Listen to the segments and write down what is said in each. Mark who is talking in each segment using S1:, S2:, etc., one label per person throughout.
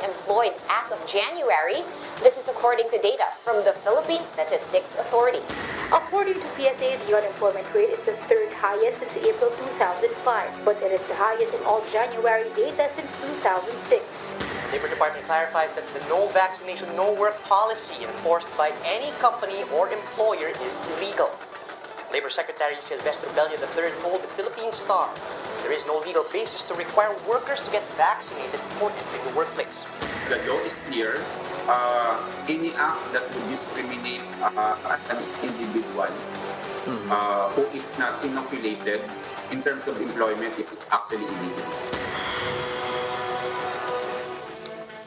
S1: employed as of January. This is according to data from the Philippine Statistics Authority.
S2: According to PSA, the unemployment rate is the third highest since April 2005, but it is the highest in all January data since 2006.
S3: Labor Department clarifies that the no vaccination, no work policy enforced by any company or employer is illegal. Labor Secretary Silvestre Bella III told the Philippine Star there is no legal basis to require workers to get vaccinated before entering the workplace.
S4: The law is clear. Any act that would discriminate an individual who is not inoculated in terms of employment is actually illegal.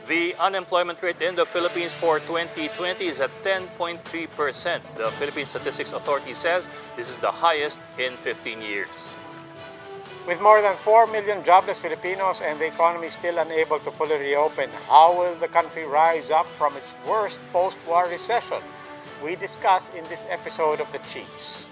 S5: The unemployment rate in the Philippines for 2020 is at 10.3%. The Philippine Statistics Authority says this is the highest in 15 years.
S6: With more than 4 million jobless Filipinos and the economy still unable to fully reopen, how will the country rise up from its worst post-war recession? We discuss in this episode of the Chiefs.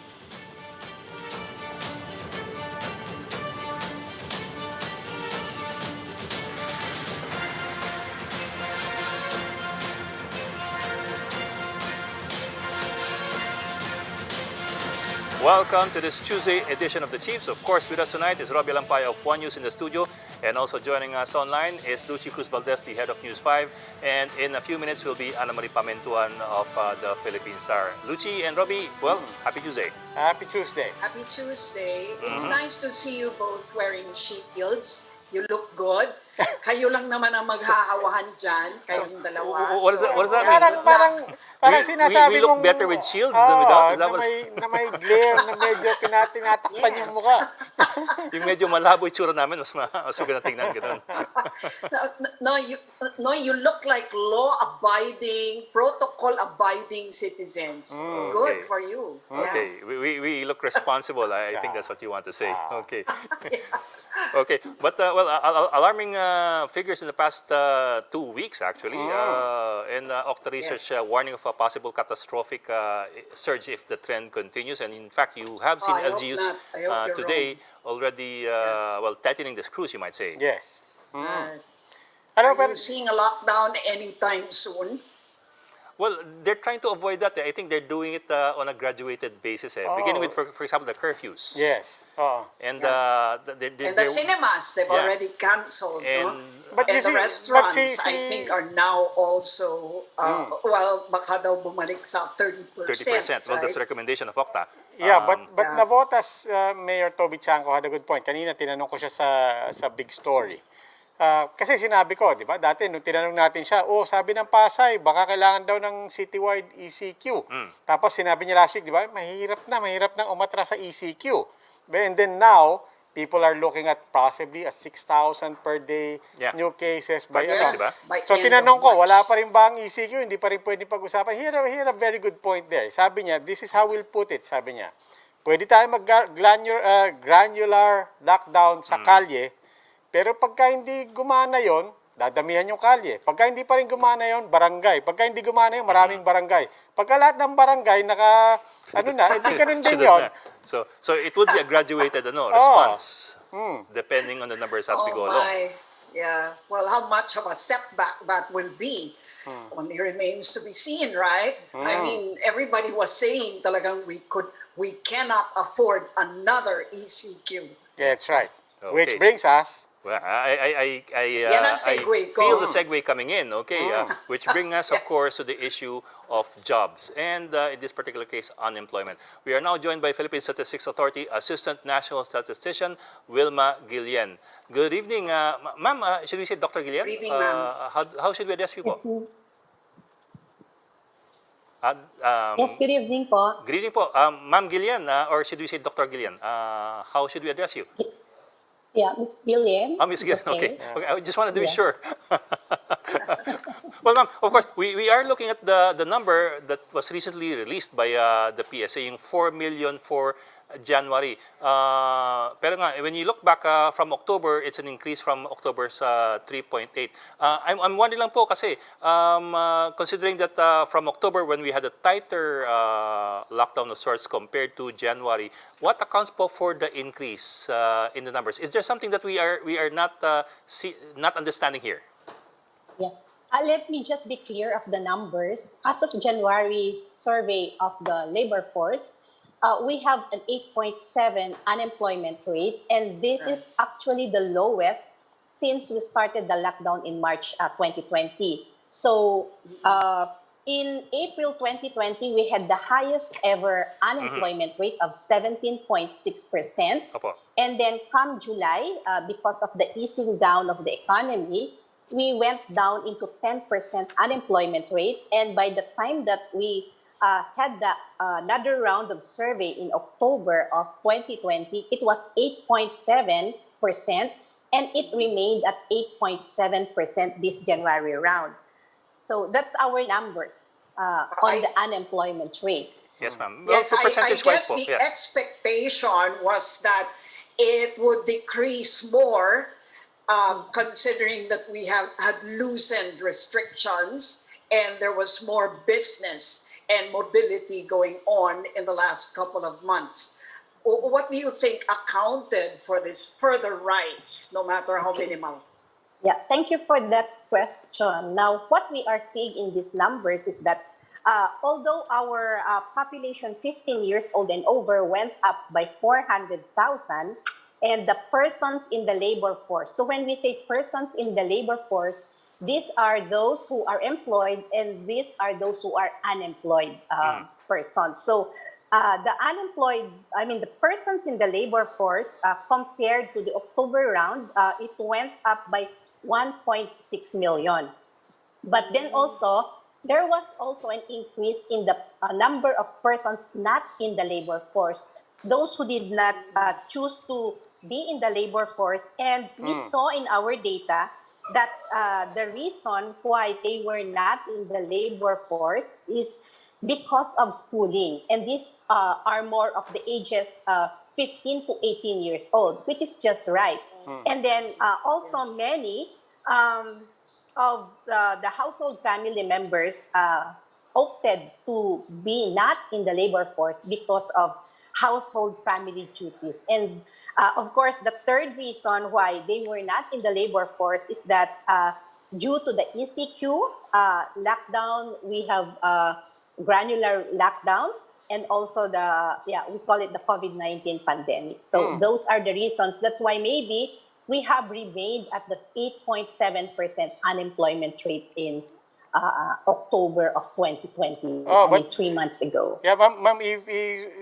S5: Welcome to this Tuesday edition of the Chiefs. Of course, with us tonight is Robbie Lampaya of One News in the studio, and also joining us online is Lucy Cruz Valdez, the head of News 5, and in a few minutes will be Ana Marie Pamentuan of the Philippine Star. Lucy and Robbie, well, happy Tuesday.
S6: Happy Tuesday.
S7: Happy Tuesday. It's nice to see you both wearing shields. You look good. Kayo lang naman ang maghahawahan dyan, kayong dalawa.
S5: What does that mean?
S6: Parang sinasabi
S5: we look
S6: mong,
S5: better with shields than without. Is that
S6: na may glare, na medyo tinatakpan yung mukha.
S5: Yung medyo malabo itsura namin, mas masugan na tingnan. Ganun.
S7: No, you look like law-abiding, protocol-abiding citizens. Good for you.
S5: Okay,
S7: Yeah.
S5: we look responsible. I think that's what you want to say. Okay. Okay, but alarming figures in the past 2 weeks actually, and Octa Research warning of a possible catastrophic surge if the trend continues. And in fact, you have seen
S7: I hope
S5: LGUs
S7: not. I hope you're
S5: today already tightening the screws, you might say.
S6: Yes.
S7: Are you seeing a lockdown anytime soon?
S5: Well, they're trying to avoid that. I think they're doing it on a graduated basis. Beginning with, for example, the curfews.
S6: Yes.
S5: And
S7: And the cinemas, they've already canceled. No?
S6: But
S7: And the restaurants, I
S6: si-
S7: think, are now also, well, baka daw bumalik sa 30%.
S5: 30%. Well, that's the
S7: right?
S5: recommendation of Octa.
S6: Yeah, but Navotas, Mayor Toby Chanco had a good point. Kanina tinanong ko siya sa big story. Kasi sinabi ko, di ba, dati nung tinanong natin siya, sabi ng Pasay, baka kailangan daw ng citywide ECQ. Tapos sinabi niya last week, di ba, mahirap na umatras sa ECQ. And then now, people are looking at possibly a 6,000 per day new cases by
S7: Yes, by
S6: So
S7: end
S6: tinanong
S7: of
S6: ko,
S7: March.
S6: wala pa rin ba ang ECQ? Hindi pa rin pwede pag-usapan. He had a very good point there. Sabi niya, this is how we'll put it, sabi niya. Pwede tayo mag-granular lockdown sa kalye, pero pagka hindi gumana yon, dadamihan yung kalye. Pagka hindi pa rin gumana yon, barangay. Pagka hindi gumana yon, maraming barangay. Pagka lahat ng barangay, hindi ganun din yon.
S5: So it would be a graduated response, depending on the numbers as we go along.
S7: Yeah. Well, how much of a setback that will be only remains to be seen, right? I mean, everybody was saying talagang we cannot afford another ECQ.
S6: That's right.
S5: Okay.
S6: Which brings us...
S5: Well, I
S7: Yan ang segue ko.
S5: feel the segue coming in, okay? Which brings us, of course, to the issue of jobs and, in this particular case, unemployment. We are now joined by Philippine Statistics Authority Assistant National Statistician Wilma Guillen. Good evening, ma'am. Should we say Dr. Guillen?
S7: Good evening, ma'am.
S5: How should we address you po?
S8: Yes, good evening po.
S5: Good evening po. Ma'am Guillen, or should we say Dr. Guillen? How should we address you?
S8: Yeah, Miss Guillen.
S5: Miss Guillen, okay. I just wanted to be sure. Well, ma'am, of course, we are looking at the number that was recently released by the PSA, yung 4 million for January. Pero nga, when you look back from October, it's an increase from October's 3.8. I'm wondering lang po kasi, considering that from October when we had a tighter lockdown of sorts compared to January, what accounts po for the increase in the numbers? Is there something that we are not understanding here?
S8: Yeah. Let me just be clear of the numbers. As of January survey of the labor force, we have an 8.7 unemployment rate, and this is actually the lowest since we started the lockdown in March 2020. So in April 2020, we had the highest ever unemployment rate of 17.6%.
S5: Opo.
S8: And then come July, because of the easing down of the economy, we went down into 10% unemployment rate. And by the time that we had the another round of survey in October of 2020, it was 8.7%, and it remained at 8.7% this January round. So that's our numbers on the unemployment rate.
S5: Yes, ma'am.
S7: Yes,
S5: Well,
S7: I
S5: percentage-wise
S7: guess
S5: po,
S7: the
S5: yeah.
S7: expectation was that it would decrease more, considering that we have had loosened restrictions and there was more business and mobility going on in the last couple of months. What do you think accounted for this further rise, no matter how minimal?
S8: Yeah, thank you for that question. Now, what we are seeing in these numbers is that although our population 15 years old and over went up by 400,000, and the persons in the labor force. So when we say persons in the labor force, these are those who are employed and these are those who are unemployed persons. So the persons in the labor force compared to the October round, it went up by 1.6 million. But then also, there was also an increase in the number of persons not in the labor force, those who did not choose to be in the labor force. And we saw in our data that the reason why they were not in the labor force is because of schooling. And these are more of the ages 15 to 18 years old, which is just right. And then also many of the household family members opted to be not in the labor force because of household family duties. And of course, the third reason why they were not in the labor force is that due to the ECQ lockdown, we have granular lockdowns, and also we call it the COVID-19 pandemic. So those are the reasons. That's why maybe we have remained at the 8.7% unemployment rate in October of 2020,
S6: but
S8: 3 months ago.
S6: Yeah, ma'am,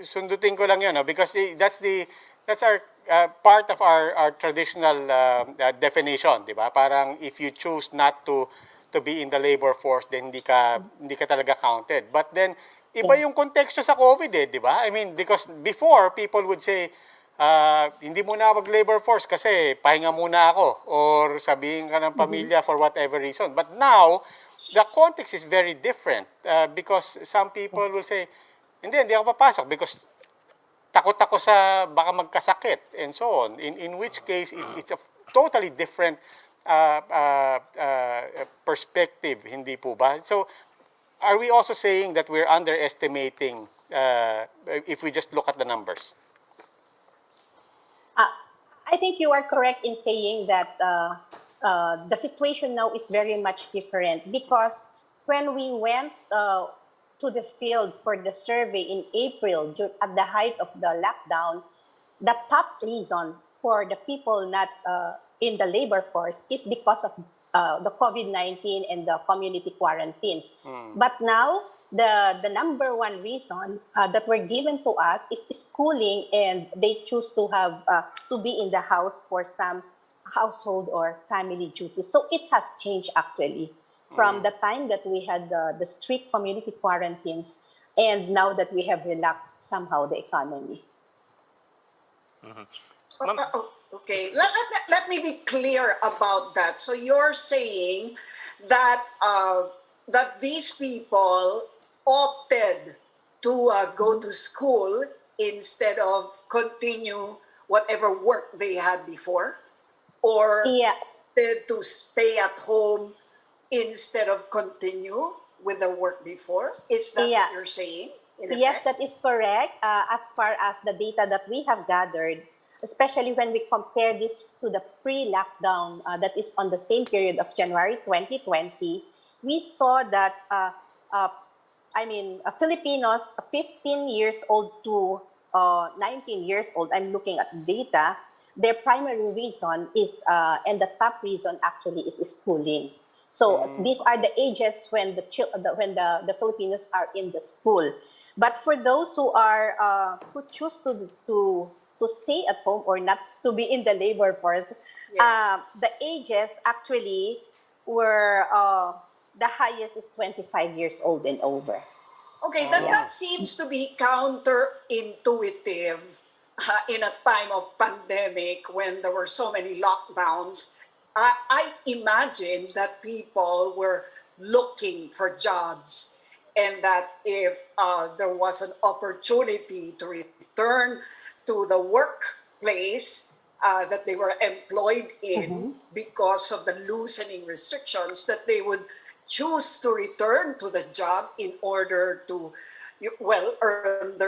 S6: sundutin ko lang yun, no? Because that's our part of our traditional definition, di ba? Parang if you choose not to be in the labor force, then hindi ka talaga counted. But then iba yung konteksto sa COVID, di ba? I mean, because before people would say, hindi muna ako mag-labor force kasi pahinga muna ako, or sabihin ka ng pamilya for whatever reason. But now, the context is very different because some people will say, hindi ako papasok because takot ako sa baka magkasakit and so on. In which case, it's a totally different perspective, hindi po ba? So, are we also saying that we're underestimating if we just look at the numbers?
S8: I think you are correct in saying that the situation now is very much different, because when we went to the field for the survey in April at the height of the lockdown, the top reason for the people not in the labor force is because of the COVID-19 and the community quarantines. But now, the number one reason that were given to us is schooling, and they choose to have to be in the house for some household or family duties. So it has changed actually from the time that we had the strict community quarantines, and now that we have relaxed somehow the economy.
S7: Okay, let me be clear about that. So you're saying that that these people opted to go to school instead of continue whatever work they had before, or opted to stay at home instead of continue with the work before? Is that what you're saying?
S8: Yes, that is correct. As far as the data that we have gathered, especially when we compare this to the pre-lockdown that is on the same period of January 2020, we saw that Filipinos 15 years old to 19 years old, I'm looking at data, their primary reason is, and the top reason actually is schooling. So these are the ages when the Filipinos are in the school. But for those who are who choose to stay at home or not to be in the labor force,
S7: Yes.
S8: the ages actually were the highest is 25 years old and over.
S7: Okay, that seems to be counterintuitive in a time of pandemic when there were so many lockdowns. I imagine that people were looking for jobs, and that if there was an opportunity to return to the workplace that they were employed in because of the loosening restrictions, that they would choose to return to the job in order to earn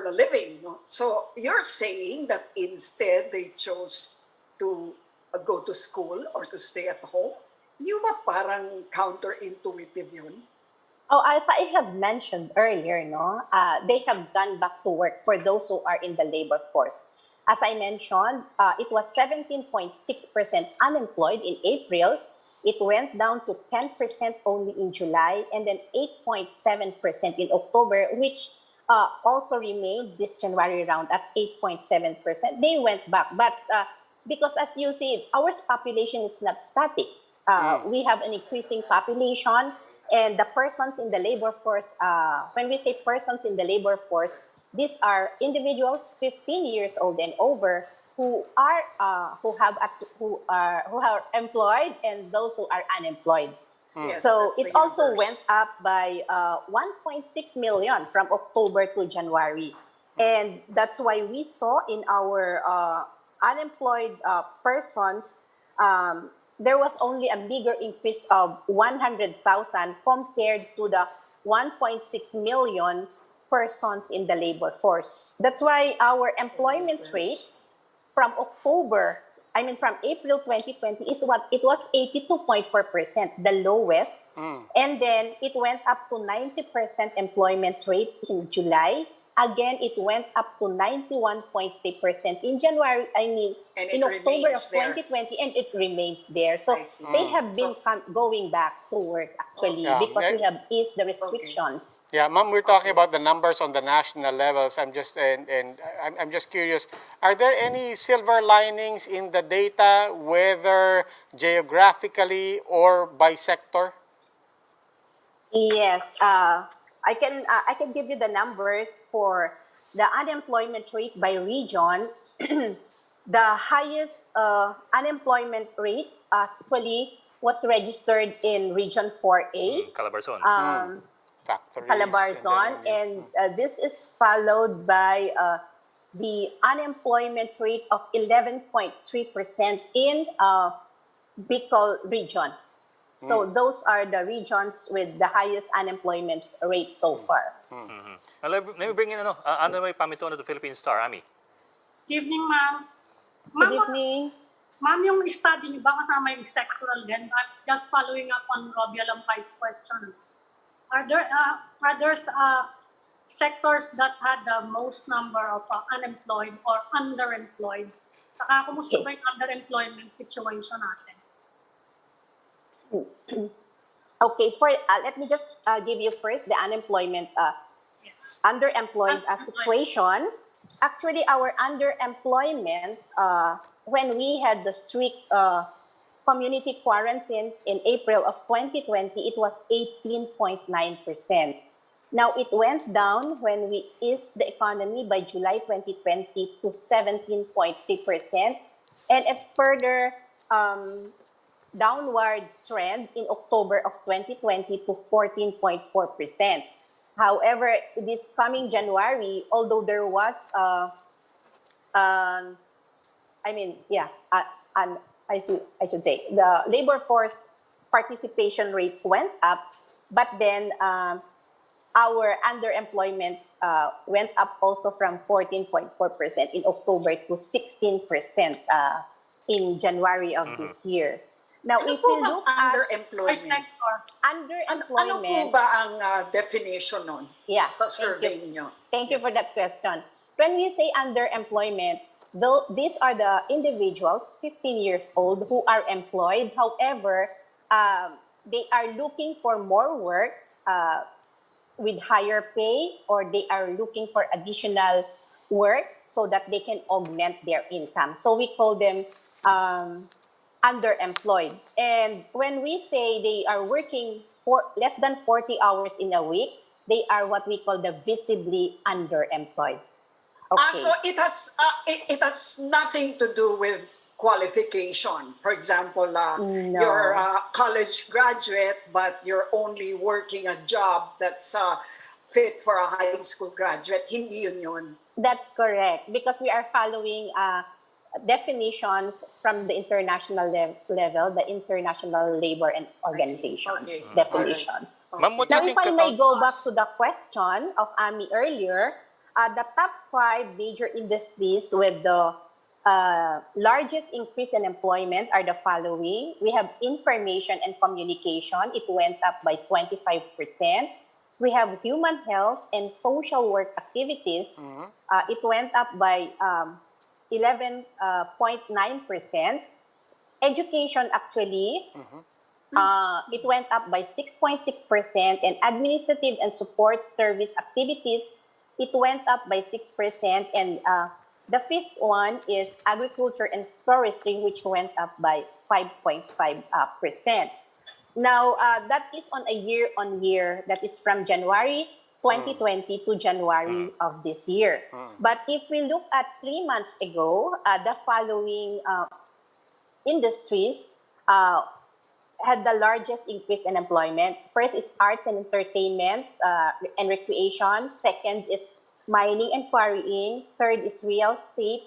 S7: a living. No? So you're saying that instead they chose to go to school or to stay at home? Di ba parang counterintuitive yun?
S8: Oh, as I have mentioned earlier, they have gone back to work for those who are in the labor force. As I mentioned, it was 17.6% unemployed in April. It went down to 10% only in July, and then 8.7% in October, which also remained this January round at 8.7%. They went back, but because as you see, our population is not static. We have an increasing population, and the persons in the labor force, when we say persons in the labor force, these are individuals 15 years old and over who are employed and those who are unemployed.
S7: Yes,
S8: So
S7: that's
S8: it
S7: the
S8: also
S7: universe.
S8: went up by 1.6 million from October to January. And that's why we saw in our unemployed persons, there was only a bigger increase of 100,000 compared to the 1.6 million persons in the labor force. That's why our employment rate from from April 2020 is what it was 82.4%, the lowest. And then it went up to 90% employment rate in July. Again, it went up to 91.3% in January,
S7: And it
S8: in October of
S7: remains there.
S8: 2020, and it remains there. So
S7: I see.
S8: they have been going back to work actually
S6: Yeah.
S8: because we have eased the restrictions.
S6: Yeah, Ma'am, we're talking about the numbers on the national levels. I'm just curious. Are there any silver linings in the data, whether geographically or by sector?
S8: Yes, I can give you the numbers for the unemployment rate by region. The highest unemployment rate actually was registered in Region 4A,
S5: Calabarzon.
S6: Factories.
S8: Calabarzon,
S6: And
S8: and this is followed by the unemployment rate of 11.3% in Bicol region. So those are the regions with the highest unemployment rate so far.
S5: Let me bring in ano may pamito na the Philippine Star, Ami.
S9: Good evening, ma'am.
S8: Good
S9: Ma'am,
S8: evening.
S9: ma'am, yung study niyo ba kasama yung sectoral din? I'm just following up on Robbie Alampay's question. Are there sectors that had the most number of unemployed or underemployed? Saka kumusta ba yung underemployment situation natin?
S8: Okay, let me just give you first the unemployment,
S9: Yes.
S8: underemployed situation. Actually, our underemployment, when we had the strict community quarantines in April of 2020, it was 18.9%. Now, it went down when we eased the economy by July 2020 to 17.3%, and a further downward trend in October of 2020 to 14.4%. However, this coming January, although there was, I should say, the labor force participation rate went up, but then our underemployment went up also from 14.4% in October to 16% in January of this year. Now,
S7: Ano
S8: if
S7: po
S8: we
S7: ba
S8: look
S9: By
S8: at
S7: underemployment?
S9: sector.
S7: Ano
S8: underemployment,
S7: po ba ang definition nun
S8: Yeah,
S7: sa
S8: thank
S7: survey
S8: you.
S7: ninyo?
S8: Thank you for
S7: Yes.
S8: that question. When we say underemployment, though these are the individuals 15 years old who are employed, however, they are looking for more work with higher pay, or they are looking for additional work so that they can augment their income. So we call them underemployed. And when we say they are working for less than 40 hours in a week, they are what we call the visibly underemployed. Okay.
S7: So it has nothing to do with qualification. For example,
S8: No.
S7: you're a college graduate, but you're only working a job that's fit for a high school graduate. Hindi yun.
S8: That's correct, because we are following definitions from the international level, the International Labor and Organization
S7: Okay.
S8: definitions.
S7: All right.
S5: Ma'am, what do
S8: Now,
S5: you
S8: if
S5: think
S8: I may
S5: account-
S8: go back to the question of Ami earlier, the top 5 major industries with the largest increase in employment are the following. We have information and communication. It went up by 25%. We have human health and social work activities. It went up by 11.9%. Education, actually, it went up by 6.6%. And administrative and support service activities, it went up by 6%. And the fifth one is agriculture and forestry, which went up by 5.5%. Now, that is on a year-on-year, that is from January 2020 to January of this year. But if we look at 3 months ago, the following industries had the largest increase in employment. First is arts and entertainment and recreation. Second is mining and quarrying. Third is real estate.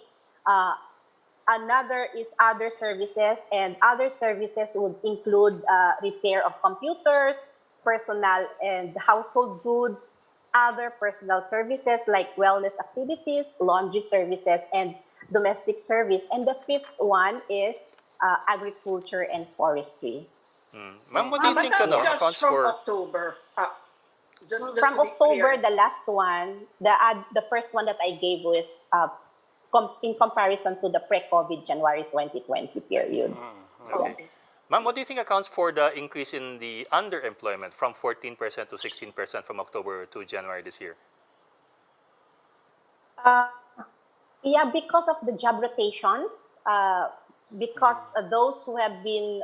S8: Another is other services, and other services would include repair of computers, personal and household goods, other personal services like wellness activities, laundry services, and domestic service. And the fifth one is agriculture and forestry.
S5: Ma'am, what do you
S7: But
S5: think
S7: that's just
S5: accounts
S7: from
S5: for...
S7: October. Just
S8: From
S7: to be
S8: October,
S7: clear.
S8: the last one, the first one that I gave was in comparison to the pre-COVID January 2020 period.
S7: Okay.
S5: Ma'am, what do you think accounts for the increase in the underemployment from 14% to 16% from October to January this year?
S8: Yeah, because of the job rotations, because those who have been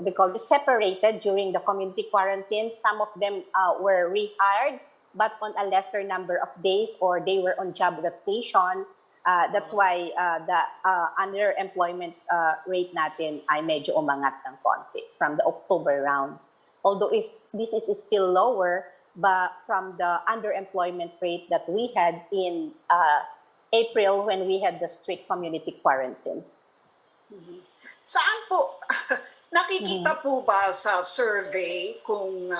S8: they call it separated during the community quarantine, some of them were rehired, but on a lesser number of days, or they were on job rotation. That's why the underemployment rate natin ay medyo umangat ng konti from the October round. Although if this is still lower, but from the underemployment rate that we had in April when we had the strict community quarantines.
S7: Saan po, nakikita po ba sa survey kung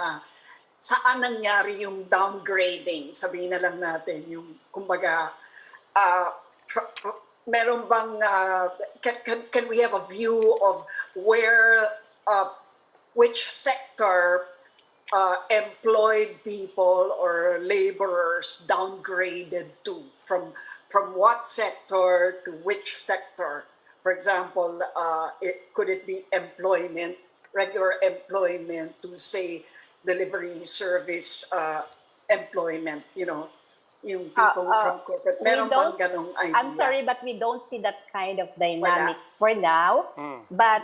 S7: saan nangyari yung downgrading? Sabihin na lang natin, yung kumbaga, meron bang, can we have a view of where, which sector employed people or laborers downgraded to, from what sector to which sector? For example, could it be employment, regular employment, to say delivery service employment, yung people from corporate. Meron bang ganong idea?
S8: I'm sorry, but we don't see that kind of dynamics for now. But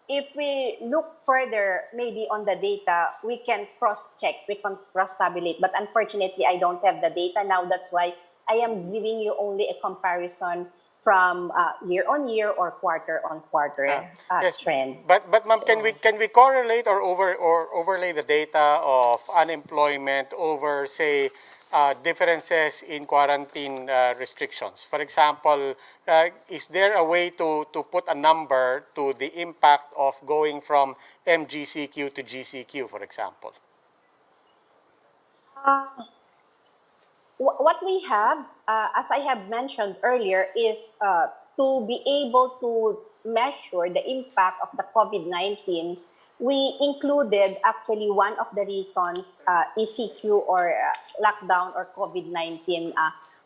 S8: if we look further, maybe on the data, we can cross-check, we can cross-tabulate. But unfortunately, I don't have the data now. That's why I am giving you only a comparison from year-on-year or quarter-on-quarter trend.
S6: But ma'am, can we correlate or overlay the data of unemployment over, say, differences in quarantine restrictions? For example, is there a way to put a number to the impact of going from MGCQ to GCQ, for example?
S8: What we have, as I have mentioned earlier, is to be able to measure the impact of the COVID-19. We included actually one of the reasons, ECQ or lockdown or COVID-19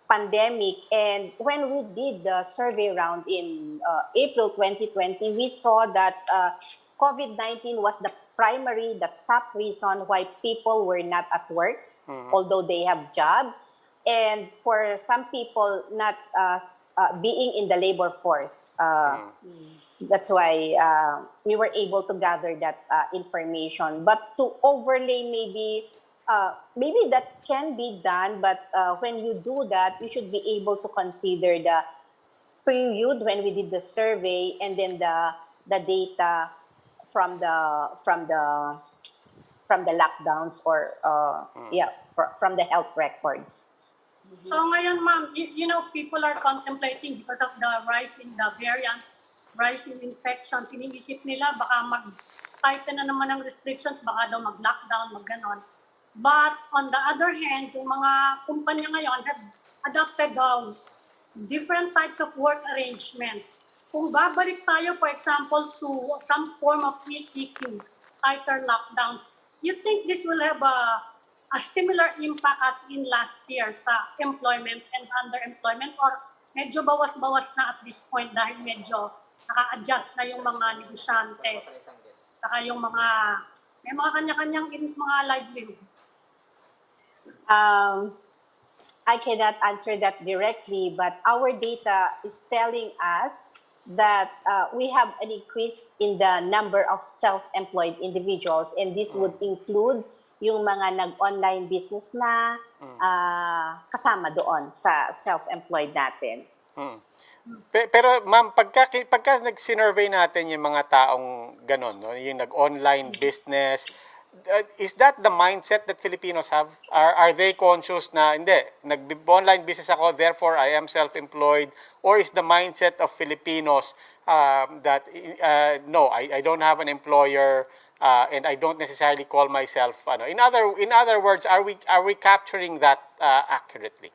S8: pandemic. And when we did the survey round in April 2020, we saw that COVID-19 was the top reason why people were not at work, although they have job. And for some people not being in the labor force. That's why we were able to gather that information. But to overlay maybe that can be done, but when you do that, you should be able to consider the period when we did the survey and then the data from the lockdowns or from the health records.
S9: So ngayon, ma'am, you know, people are contemplating because of the rise in the variants, rise in infection. Iniisip nila baka mag-tighten na naman ang restrictions, baka daw mag-lockdown, mag-ganon. But on the other hand, yung mga kumpanya ngayon have adopted different types of work arrangements. Kung babalik tayo, for example, to some form of ECQ, tighter lockdowns, you think this will have a similar impact as in last year sa employment and underemployment, or medyo bawas-bawas na at this point dahil medyo naka-adjust na yung mga negosyante saka yung may mga kanya-kanyang mga livelihood?
S8: I cannot answer that directly, but our data is telling us that we have an increase in the number of self-employed individuals, and this would include yung mga nag-online business na kasama doon sa self-employed natin.
S6: Pero ma'am, pagka nag-survey natin yung mga taong ganon, no? Yung nag-online business, is that the mindset that Filipinos have? Are they conscious na, hindi, nag-online business ako, therefore I am self-employed? Or is the mindset of Filipinos that, no, I don't have an employer, and I don't necessarily call myself, in other words, are we capturing that accurately?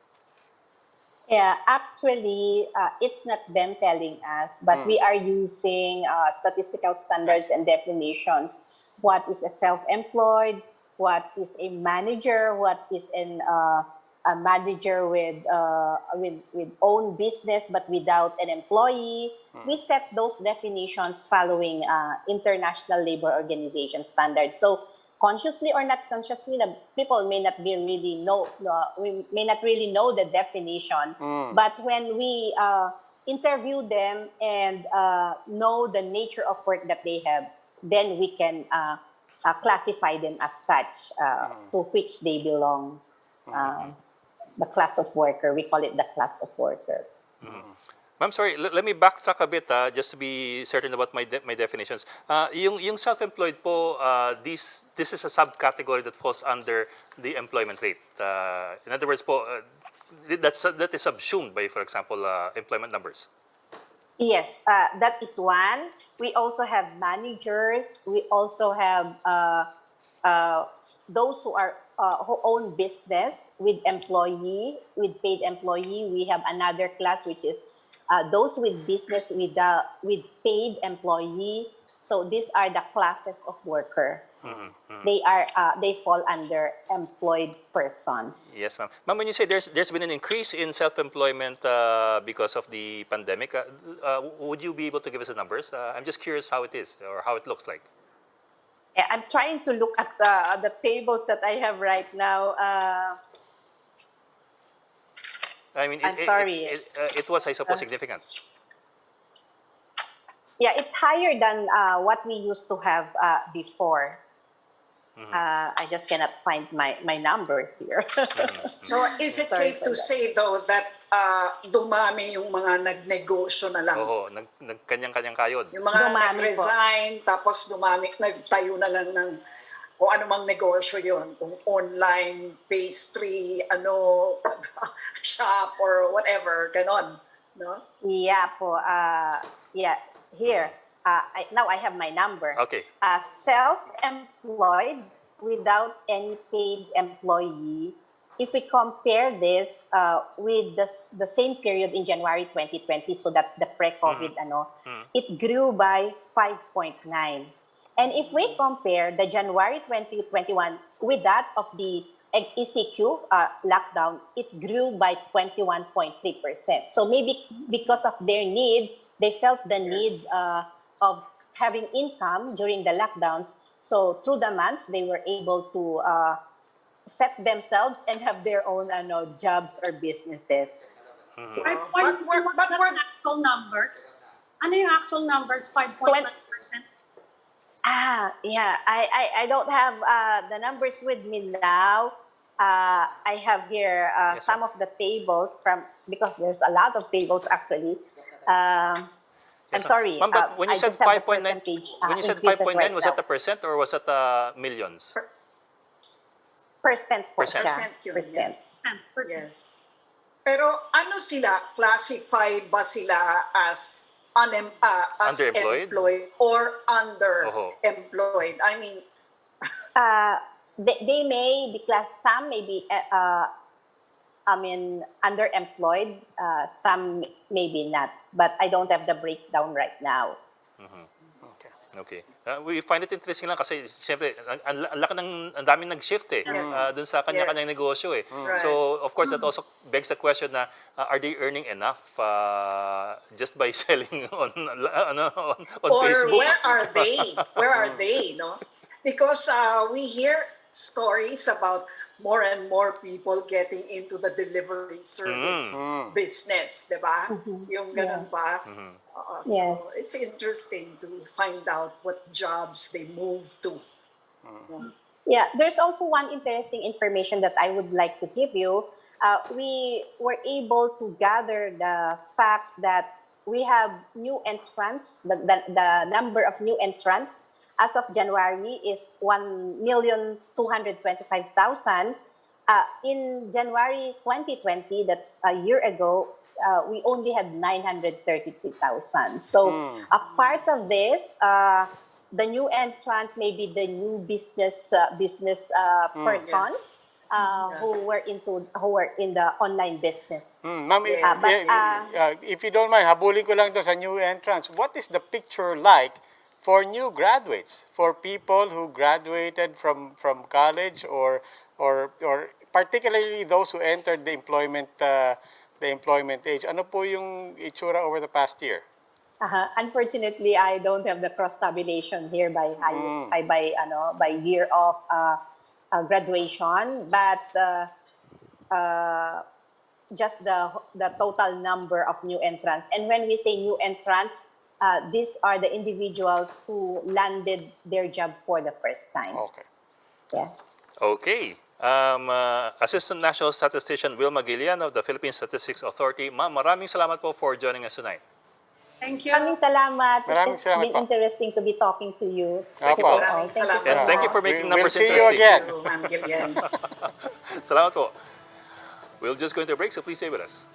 S8: Yeah, actually, it's not them telling us, but we are using statistical standards and definitions. What is a self-employed? What is a manager? What is a manager with own business but without an employee? We set those definitions following International Labor Organization standards. So consciously or not consciously, people may not really know the definition. But when we interview them and know the nature of work that they have, then we can classify them as such, to which they belong. The class of worker, we call it the class of worker.
S5: Ma'am, sorry, let me backtrack a bit just to be certain about my definitions. Yung self-employed po, this is a subcategory that falls under the employment rate. In other words po, that is subsumed by, for example, employment numbers.
S8: Yes, that is one. We also have managers. We also have those who own business with paid employee. We have another class which is those with business with paid employee. So these are the classes of worker. They fall under employed persons.
S5: Yes, ma'am. Ma'am, when you say there's been an increase in self-employment because of the pandemic, would you be able to give us the numbers? I'm just curious how it is or how it looks like.
S8: Yeah, I'm trying to look at the tables that I have right now.
S5: I mean,
S8: I'm sorry.
S5: It was, I suppose, significant.
S8: Yeah, it's higher than what we used to have before. I just cannot find my numbers here.
S7: So is it safe to say though that dumami yung mga nagnegosyo na lang?
S5: Oo, nagkanyang-kanyang kayod.
S7: Yung mga
S8: Dumami
S7: nag-resign, tapos nagtayo na lang ng kung anumang negosyo yon, kung online, pastry, shop or whatever, ganon, no?
S8: Yeah po. Yeah, here. Now I have my number.
S5: Okay.
S8: Self-employed without any paid employee, if we compare this with the same period in January 2020, so that's the pre-COVID, it grew by 5.9. And if we compare the January 2021 with that of the ECQ lockdown, it grew by 21.3%. So maybe because of their need, they felt the need of having income during the lockdowns. So through the months, they were able to set themselves and have their own jobs or businesses.
S9: But were actual numbers? Ano yung actual numbers? 5.9%?
S8: Yeah. I don't have the numbers with me now. I have here some of the tables because there's a lot of tables actually. I'm sorry.
S5: Ma'am, but when you said 5.9, when you said 5.9, was that a percent or was that millions?
S8: Percent po siya.
S7: Percent yun,
S8: Percent.
S7: Yes. Pero ano sila? Classified ba sila as
S5: Underemployed?
S7: employed or underemployed? I mean,
S8: they may be classed, some may be underemployed, some maybe not, but I don't have the breakdown right now.
S5: Okay. We find it interesting lang kasi siyempre ang daming nag-shift dun sa kanya-kanyang negosyo eh.
S7: Right.
S5: So of course that also begs the question na are they earning enough just by selling on
S7: or
S5: Facebook?
S7: where are they? Where are they? No, because we hear stories about more and more people getting into the delivery service business, diba? Yung ganun pa. So
S8: Yes.
S7: it's interesting to find out what jobs they move to.
S8: Yeah, there's also one interesting information that I would like to give you. We were able to gather the facts that we have new entrants, the number of new entrants as of January is 1,225,000. In January 2020, that's a year ago, we only had 933,000. So a part of this, the new entrants may be the new business persons who were in the online business.
S6: Ma'am,
S7: Yes.
S6: if you don't mind, habulin ko lang to sa new entrants. What is the picture like for new graduates, for people who graduated from college or particularly those who entered the employment age? Ano po yung itsura over the past year?
S8: Unfortunately, I don't have the cross tabulation here by by year of graduation, but just the total number of new entrants. And when we say new entrants, these are the individuals who landed their job for the first time.
S6: Okay.
S8: Yeah.
S5: Okay. Assistant National Statistician Wilma Guillen of the Philippine Statistics Authority. Ma'am, maraming salamat po for joining us tonight.
S9: Thank you.
S8: Maraming salamat.
S6: Maraming
S8: It's
S6: salamat
S8: been
S6: po.
S8: interesting to be talking to you.
S5: Thank you
S6: Opo.
S5: po.
S7: Maraming salamat.
S5: And thank you for making
S6: We'll
S5: numbers
S6: see you
S5: interesting.
S6: again.
S7: Ma'am Guillen.
S5: Salamat po. We'll just go into a break, so please stay with us.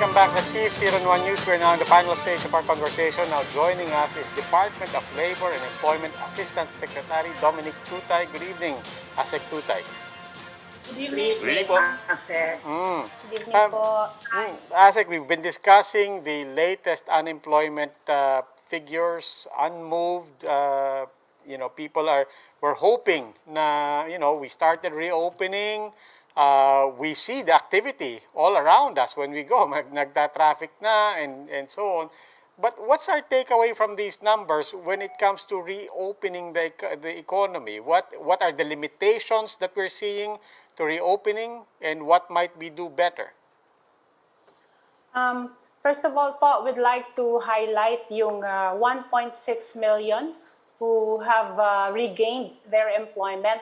S6: Welcome back to Chiefs here on One News. We're now in the final stage of our conversation. Now joining us is Department of Labor and Employment Assistant Secretary Dominique Tutay. Good evening, Asec Tutay.
S9: Good evening.
S7: Good evening, Asec.
S8: Good evening po.
S6: Asec, we've been discussing the latest unemployment figures, unmoved. People were hoping na, we started reopening. We see the activity all around us when we go. Nagta-traffic na and so on. But what's our takeaway from these numbers when it comes to reopening the economy? What are the limitations that we're seeing to reopening, and what might we do better?
S8: First of all po, we'd like to highlight yung 1.6 million who have regained their employment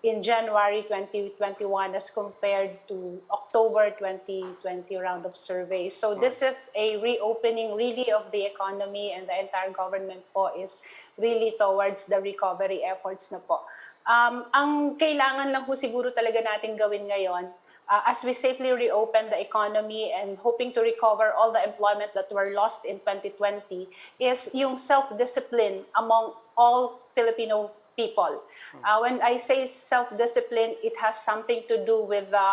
S8: in January 2021 as compared to October 2020 round of surveys. So this is a reopening really of the economy, and the entire government po is really towards the recovery efforts na po. Ang kailangan lang po siguro talaga natin gawin ngayon, as we safely reopen the economy and hoping to recover all the employment that were lost in 2020, is yung self-discipline among all Filipino people. When I say self-discipline, it has something to do with the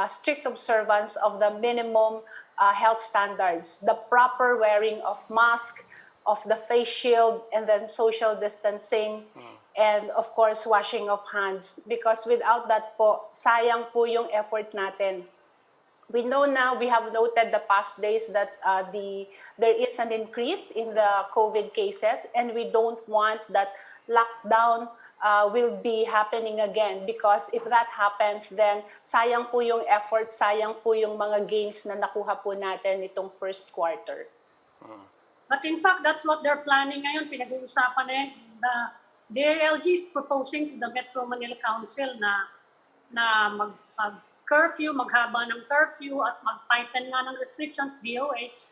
S8: strict observance of the minimum health standards, the proper wearing of mask, of the face shield, and then social distancing, and of course, washing of hands. Because without that po, sayang po yung effort natin. We know now, we have noted the past days that there is an increase in the COVID cases, and we don't want that lockdown will be happening again, because if that happens, then sayang po yung effort, sayang po yung mga gains na nakuha po natin itong first quarter.
S9: But in fact, that's what they're planning ngayon. Pinag-uusapan na yun. The DILG is proposing to the Metro Manila Council na mag-curfew, maghaba ng curfew at mag-tighten nga ng restrictions, DOH,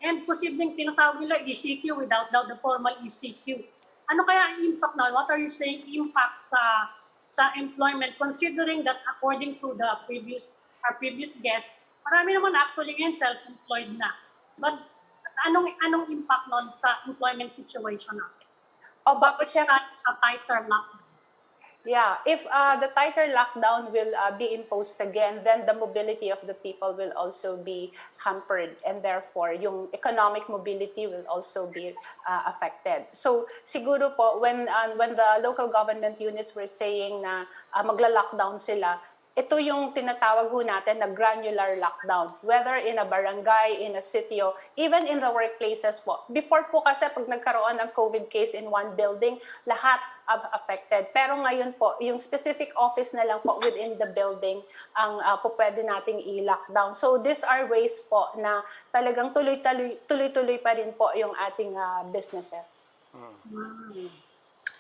S9: and posibleng tinatawag nila ECQ without the formal ECQ. Ano kaya ang impact na? What are you saying impact sa employment, considering that according to our previous guest, marami naman actually ngayon self-employed na. But anong impact nun sa employment situation natin?
S8: O bakit siya?
S9: Sa tighter lockdown.
S8: Yeah, if the tighter lockdown will be imposed again, then the mobility of the people will also be hampered, and therefore yung economic mobility will also be affected. So siguro po when the local government units were saying na magla-lockdown sila, ito yung tinatawag ho natin na granular lockdown, whether in a barangay, in a city, o even in the workplaces po. Before po kasi pag nagkaroon ng COVID case in one building, lahat affected. Pero ngayon po, yung specific office na lang po within the building ang po pwede nating i-lockdown. So these are ways po na talagang tuloy-tuloy pa rin po yung ating businesses.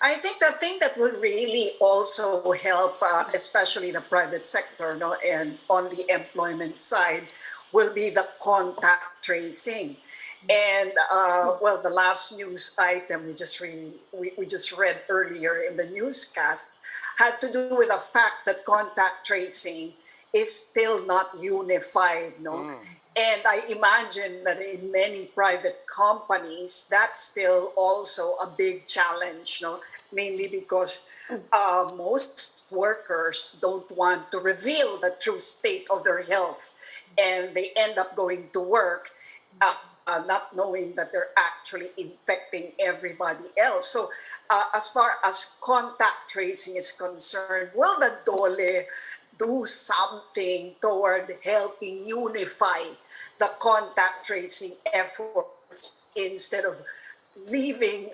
S7: I think the thing that will really also help, especially the private sector, no, and on the employment side, will be the contact tracing. And the last news item we just read earlier in the newscast had to do with the fact that contact tracing is still not unified, no. And I imagine that in many private companies, that's still also a big challenge, no? Mainly because most workers don't want to reveal the true state of their health, and they end up going to work not knowing that they're actually infecting everybody else. So as far as contact tracing is concerned, will the DOLE do something toward helping unify the contact tracing efforts instead of leaving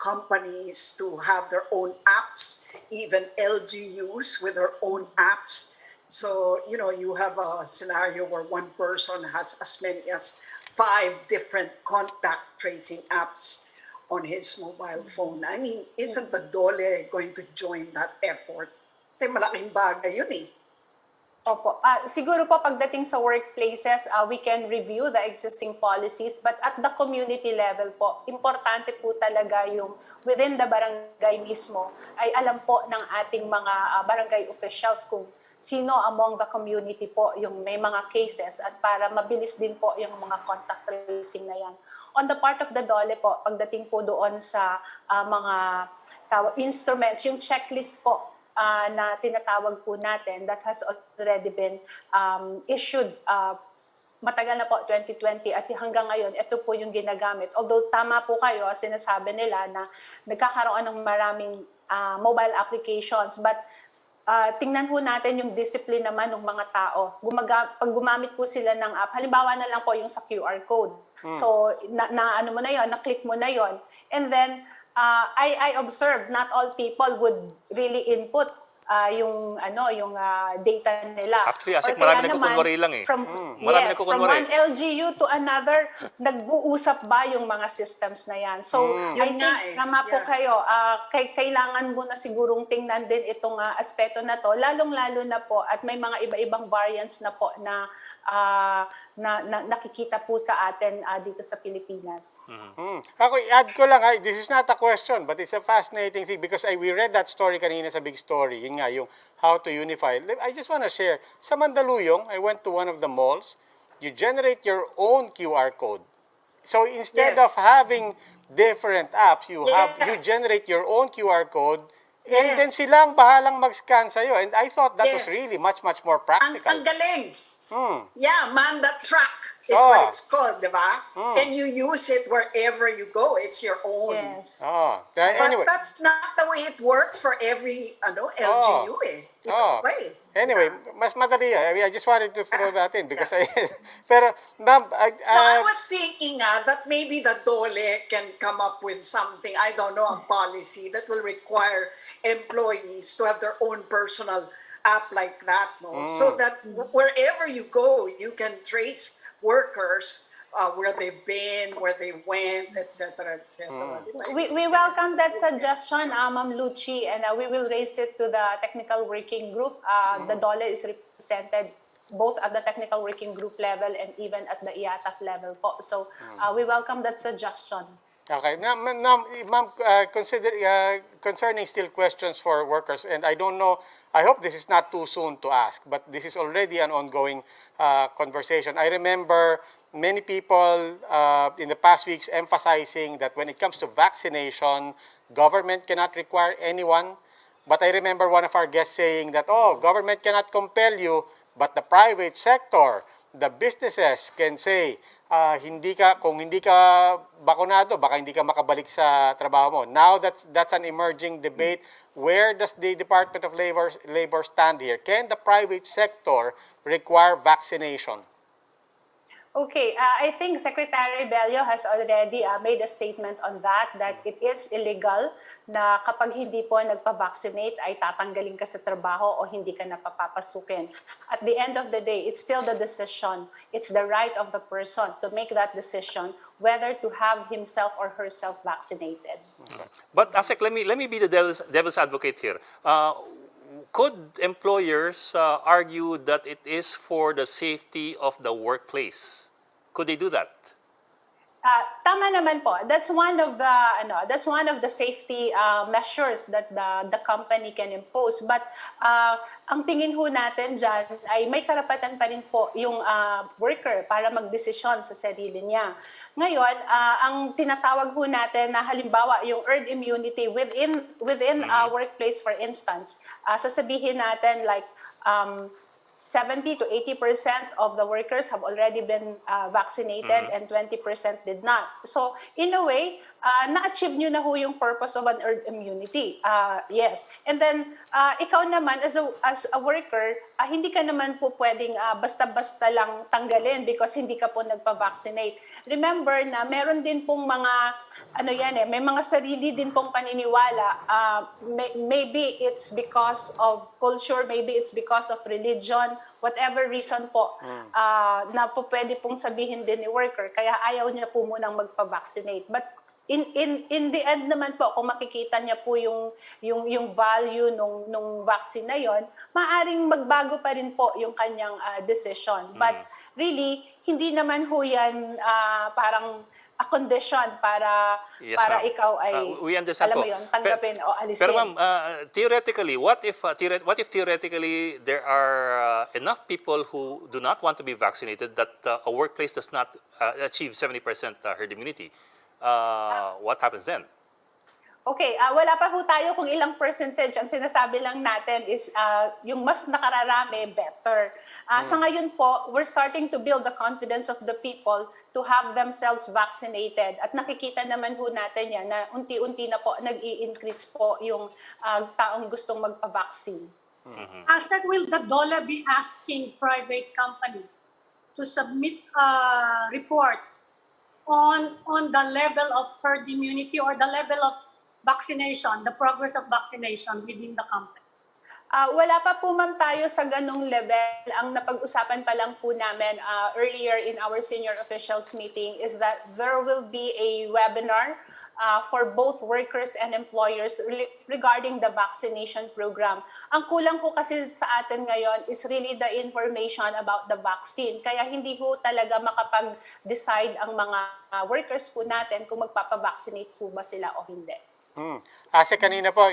S7: companies to have their own apps, even LGUs with their own apps? So, you have a scenario where one person has as many as 5 different contact tracing apps on his mobile phone. I mean, isn't the DOLE going to join that effort? Kasi malaking bagay yun eh.
S8: Opo. Siguro po pagdating sa workplaces, we can review the existing policies, but at the community level po, importante po talaga yung within the barangay mismo ay alam po ng ating mga barangay officials kung
S2: sino among the community po yung may mga cases at para mabilis din po yung mga contact tracing na yan. On the part of the DOLE po, pagdating po doon sa mga instruments, yung checklist po na tinatawag po natin that has already been issued matagal na po, 2020, at hanggang ngayon, ito po yung ginagamit. Although tama po kayo, sinasabi nila na nagkakaroon ng maraming mobile applications, but tingnan po natin yung discipline naman ng mga tao. Pag gumamit po sila ng app, halimbawa na lang po yung sa QR code. So, ano mo na yon, na-click mo na yon. And then, I observed not all people would really input yung data nila.
S5: Actually, Asec,
S2: Or
S5: marami
S2: kaya
S5: nagkukunwari lang eh.
S2: Marami from one LGU to another, nag-uusap ba yung mga systems na yan? So, I think tama po kayo. Kailangan mo na sigurong tingnan din itong aspeto na to, lalong-lalo na po, at may mga iba-ibang variants na po na nakikita po sa atin dito sa Pilipinas.
S6: Ako, i-add ko lang, this is not a question, but it's a fascinating thing because we read that story kanina sa Big Story, yun nga, yung how to unify. I just want to share, sa Mandaluyong, I went to one of the malls, you generate your own QR code. So instead of having different apps, you generate your own QR code, and then silang bahalang mag-scan sa'yo. And I thought that was really much more practical.
S7: Ang galing. Yeah, man that track is what it's called, di ba? And you use it wherever you go. It's your own.
S2: Yes.
S6: Anyway.
S7: But that's not the way it works for every LGU
S6: Anyway, mas madali. I just wanted to throw that in because pero ma'am,
S7: I was thinking that maybe the DOLE can come up with something, I don't know, a policy that will require employees to have their own personal app like that, no? So that wherever you go, you can trace workers, where they've been, where they went, etc., etc.
S2: We welcome that suggestion, Ma'am Lucci, and we will raise it to the technical working group. The DOLE is represented both at the technical working group level and even at the IATF level po. So we welcome that suggestion.
S6: Okay. Now, ma'am, concerning still questions for workers, and I don't know, I hope this is not too soon to ask, but this is already an ongoing conversation. I remember many people in the past weeks emphasizing that when it comes to vaccination, government cannot require anyone. But I remember one of our guests saying that, government cannot compel you, but the private sector, the businesses can say, kung hindi ka bakunado, baka hindi ka makabalik sa trabaho mo. Now that's an emerging debate. Where does the Department of Labor stand here? Can the private sector require vaccination?
S2: Okay, I think Secretary Bello has already made a statement on that it is illegal na kapag hindi po nagpa-vaccinate ay tatanggalin ka sa trabaho o hindi ka napapapasukin. At the end of the day, it's still the decision. It's the right of the person to make that decision whether to have himself or herself vaccinated.
S5: But Asec, let me be the devil's advocate here. Could employers argue that it is for the safety of the workplace? Could they do that?
S2: Tama naman po. That's one of the safety measures that the company can impose. But ang tingin ho natin dyan ay may karapatan pa rin po yung worker para magdesisyon sa sarili niya. Ngayon, ang tinatawag ho natin na halimbawa yung herd immunity within a workplace, for instance, sasabihin natin like 70 to 80% of the workers have already been vaccinated and 20% did not. So, in a way, na-achieve nyo na ho yung purpose of an herd immunity. Yes. And then, ikaw naman, as a worker, hindi ka naman po pwedeng basta-basta lang tanggalin because hindi ka po nagpa-vaccinate. Remember na meron din pong mga, may mga sarili din pong paniniwala. Maybe it's because of culture, maybe it's because of religion, whatever reason po, na po pwede pong sabihin din ni worker, kaya ayaw niya po munang magpa-vaccinate. But in the end naman po, kung makikita niya po yung value nung vaccine na yon, maaring magbago pa rin po yung kanyang decision. But really, hindi naman ho yan parang a condition para
S5: Yes,
S2: para
S5: ma'am.
S2: ikaw ay
S5: We understand
S2: alam
S5: po.
S2: mo yun, tanggapin o alisin.
S5: Pero ma'am, theoretically, what if theoretically there are enough people who do not want to be vaccinated that a workplace does not achieve 70% herd immunity? What happens then?
S2: Okay, wala pa ho tayo kung ilang percentage. Ang sinasabi lang natin is yung mas nakararami, better. Sa ngayon po, we're starting to build the confidence of the people to have themselves vaccinated. At nakikita naman ho natin yan na unti-unti na po nag-i-increase po yung taong gustong magpa-vaccine.
S9: Asec, will the DOLE be asking private companies to submit a report on the level of herd immunity or the level of vaccination, the progress of vaccination within the company?
S2: Wala pa po ma'am tayo sa ganung level. Ang napag-usapan pa lang po namin earlier in our senior officials meeting is that there will be a webinar for both workers and employers regarding the vaccination program. Ang kulang po kasi sa atin ngayon is really the information about the vaccine. Kaya hindi po talaga makapag-decide ang mga workers po natin kung magpapavaccinate po ba sila o hindi.
S6: Asec, kanina po,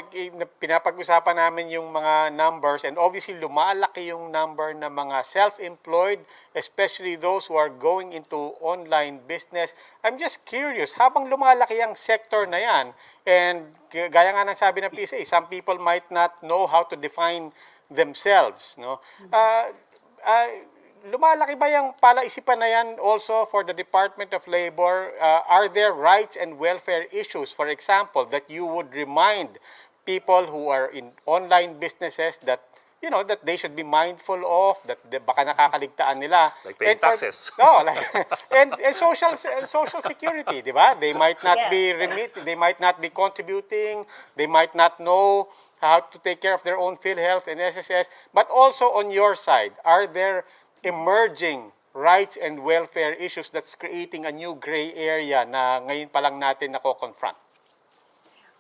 S6: pinapag-usapan namin yung mga numbers and obviously lumalaki yung number ng mga self-employed, especially those who are going into online business. I'm just curious, habang lumalaki ang sector na yan, and gaya nga ng sabi ng PSA, some people might not know how to define themselves, no? Lumalaki ba yung palaisipan na yan also for the Department of Labor? Are there rights and welfare issues, for example, that you would remind people who are in online businesses that, you know, that they should be mindful of, that baka nakakaligtaan nila?
S5: Like paying taxes.
S6: No, like, and social security, di ba? They might not be they might not be contributing, they might not know how to take care of their own PhilHealth and SSS, but also on your side, are there emerging rights and welfare issues that's creating a new gray area na ngayon pa lang natin nako-confront?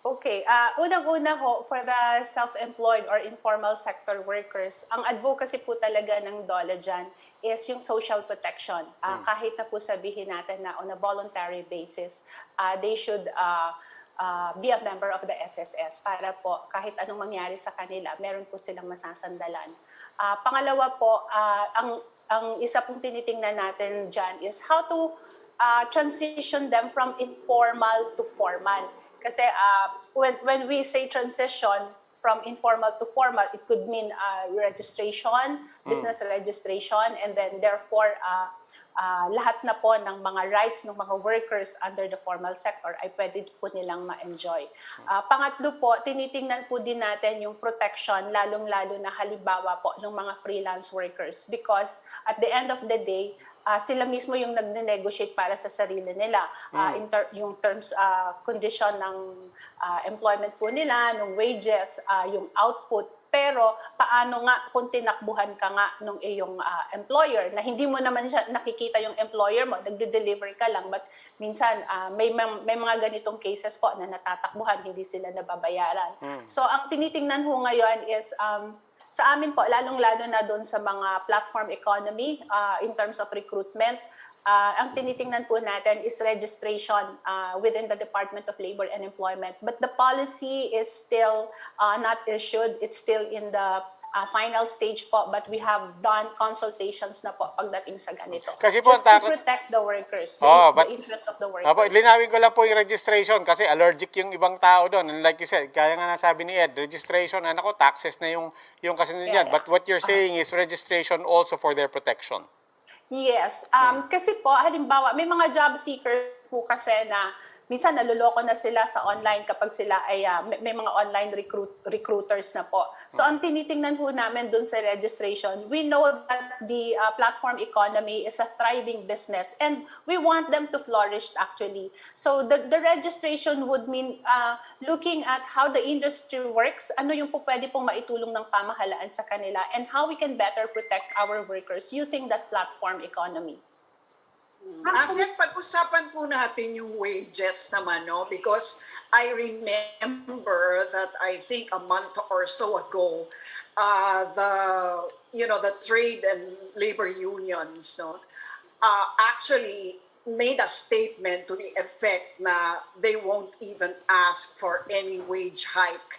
S2: Okay, unang-una ho, for the self-employed or informal sector workers, ang advocacy po talaga ng DOLE dyan is yung social protection. Kahit na po sabihin natin na on a voluntary basis, they should be a member of the SSS para po kahit anong mangyari sa kanila, meron po silang masasandalan. Pangalawa po, ang isa pong tinitingnan natin dyan is how to transition them from informal to formal. Kasi when we say transition from informal to formal, it could mean registration, business registration, and then therefore lahat na po ng mga rights ng mga workers under the formal sector ay pwede po nilang ma-enjoy. Pangatlo po, tinitingnan po din natin yung protection, lalong-lalo na halimbawa po ng mga freelance workers because at the end of the day, sila mismo yung nagne-negotiate para sa sarili nila. Yung terms, condition ng employment po nila, ng wages, yung output. Pero paano nga kung tinakbuhan ka nga nung iyong employer na hindi mo naman siya nakikita yung employer mo, nagde-deliver ka lang, but minsan may mga ganitong cases po na natatakbuhan, hindi sila nababayaran. So ang tinitingnan ho ngayon is sa amin po, lalong-lalo na doon sa mga platform economy in terms of recruitment, ang tinitingnan po natin is registration within the Department of Labor and Employment. But the policy is still not issued. It's still in the final stage po, but we have done consultations na po pagdating sa ganito.
S6: Kasi po,
S2: just to protect the workers, the interest of the workers.
S6: Linawin ko lang po yung registration kasi allergic yung ibang tao doon. And like you said, kaya nga nasabi ni Ed, registration, taxes na yung kasunod yan. But what you're saying is registration also for their protection.
S2: Yes. Kasi po, halimbawa, may mga job seekers po kasi na minsan naluloko na sila sa online kapag sila ay may mga online recruiters na po. So ang tinitingnan po namin dun sa registration, we know that the platform economy is a thriving business and we want them to flourish actually. So the registration would mean looking at how the industry works, ano yung po pwede pong maitulong ng pamahalaan sa kanila, and how we can better protect our workers using that platform economy.
S7: Asec, pag-usapan po natin yung wages naman, no? Because I remember that I think a month or so ago, the trade and labor unions, no, actually made a statement to the effect na they won't even ask for any wage hike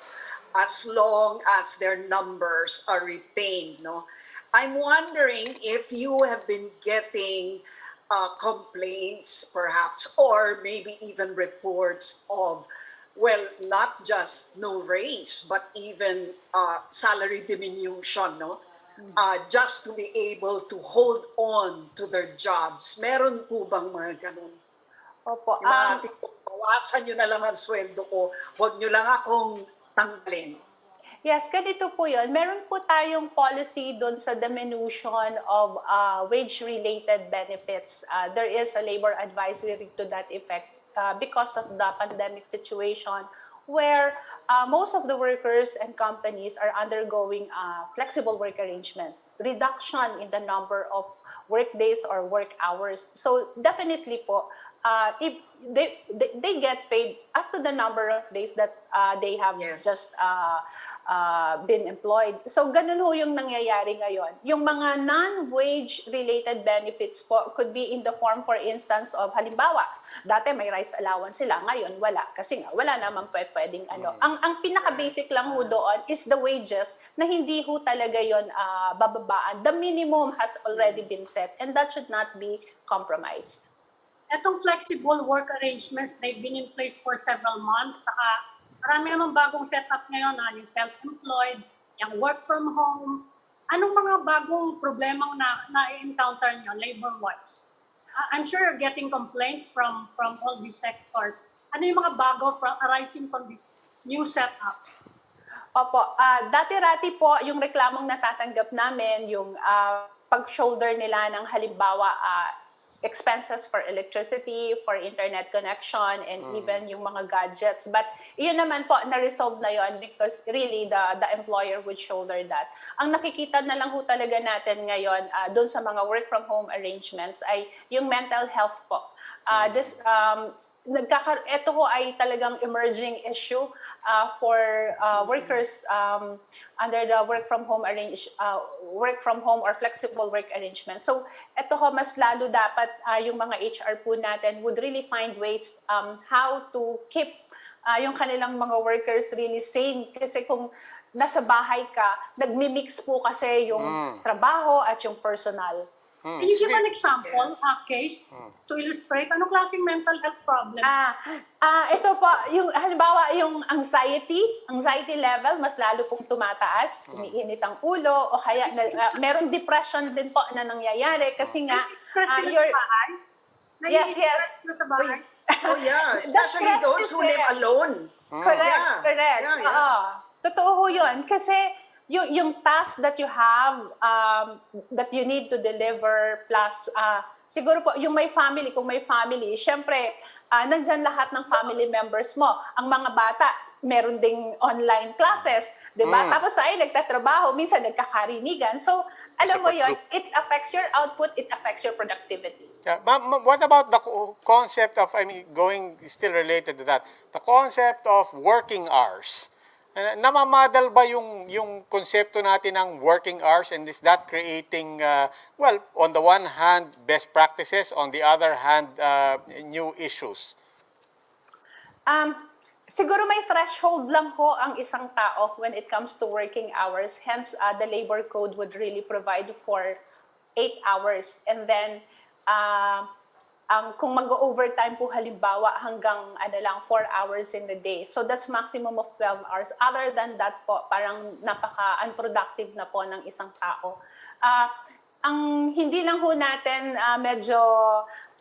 S7: as long as their numbers are retained. No, I'm wondering if you have been getting complaints, perhaps, or maybe even reports of, well, not just no raise, but even salary diminution, no? Just to be able to hold on to their jobs. Meron po bang mga ganun?
S2: Opo.
S7: Yung mga tipo, bawasan nyo na lang ang sweldo ko, huwag nyo lang akong tanggalin.
S2: Yes, ganito po yun. Meron po tayong policy doon sa diminution of wage-related benefits. There is a labor advisory to that effect because of the pandemic situation where most of the workers and companies are undergoing flexible work arrangements, reduction in the number of work days or work hours. So definitely po, if they get paid as to the number of days that they have just been employed. So ganun ho yung nangyayari ngayon. Yung mga non-wage related benefits po could be in the form, for instance, of halimbawa, dati may rice allowance sila, ngayon wala. Kasi nga, wala naman pwedeng ano. Ang pinaka-basic lang ho doon is the wages na hindi ho talaga yon bababaan. The minimum has already been set and that should not be compromised.
S9: Etong flexible work arrangements, they've been in place for several months. Saka marami namang bagong setup ngayon, yung self-employed, yung work from home. Anong mga bagong problemang na-encounter nyo labor-wise? I'm sure you're getting complaints from all these sectors. Ano yung mga bago arising from these new setups?
S2: Opo, dati-rati po yung reklamong natatanggap namin, yung pag-shoulder nila ng halimbawa expenses for electricity, for internet connection, and even yung mga gadgets. But yun naman po, na-resolve na yun because really the employer would shoulder that. Ang nakikita na lang ho talaga natin ngayon doon sa mga work from home arrangements ay yung mental health po. Ito ho ay talagang emerging issue for workers under the work from home or flexible work arrangement. So ito ho mas lalo dapat yung mga HR po natin would really find ways how to keep yung kanilang mga workers really sane, kasi kung nasa bahay ka, nagmi-mix po kasi yung trabaho at yung personal.
S9: Can you give an example, a case, to illustrate anong klaseng mental health problem?
S2: Ito po, yung halimbawa yung anxiety level, mas lalo pong tumataas, umiinit ang ulo, o kaya meron depression din po na nangyayari kasi nga,
S9: Yes.
S7: Oh yeah, especially those who live alone.
S2: Correct. Oo. Totoo ho yun. Kasi yung task that you have, that you need to deliver, plus siguro po, yung may family, kung may family, syempre, nandyan lahat ng family members mo. Ang mga bata, meron ding online classes, di ba? Tapos ay nagtatrabaho, minsan nagkakarinigan. So, alam mo yun, it affects your output, it affects your productivity.
S6: Yeah, what about the concept of, going still related to that, the concept of working hours? Namamadal ba yung konsepto natin ng working hours, and is that creating, well, on the one hand, best practices, on the other hand, new issues?
S2: Siguro may threshold lang ho ang isang tao when it comes to working hours. Hence, the labor code would really provide for 8 hours. And then, kung mag-overtime po halimbawa hanggang 4 hours in the day. So that's maximum of 12 hours. Other than that po, parang napaka-unproductive na po ng isang tao. Ang hindi lang ho natin medyo,